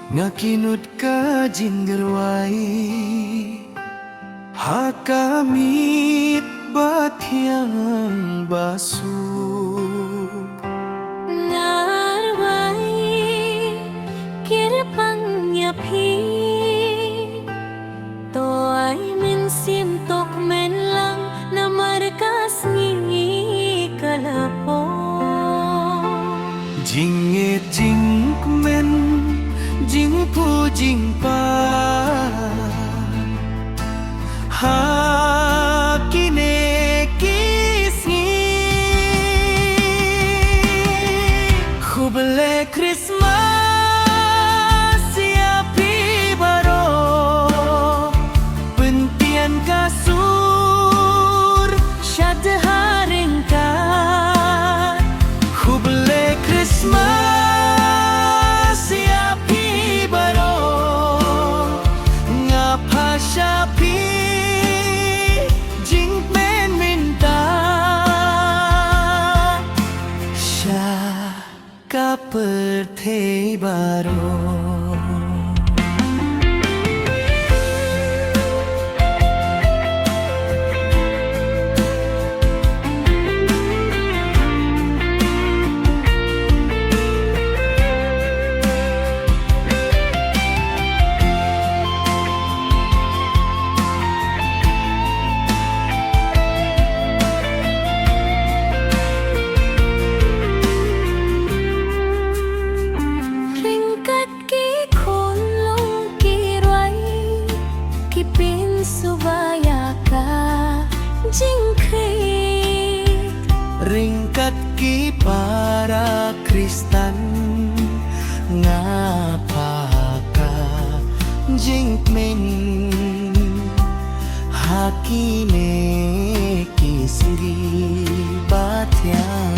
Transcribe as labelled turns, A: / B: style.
A: Ngakinut ka jinggerwai Hakamit batyang basu
B: Narwai kirpangnya pi Toai min sim tok men lang na markas ngi kalapo
A: Jinget jingmen jingpu jingpa Hakine kisngi Khubele Christmas siapi baro Pentian kasur syad haringkat Khubele Christmas siapi baro Ngapa syapi jingmen minta Syaka pertei baro
B: Ringkat ki kulung ki ruai Ki pin subaya ka jingkrit
A: Ringkat ki para Kristen Ngapaka jingmen Hakine kisri batyang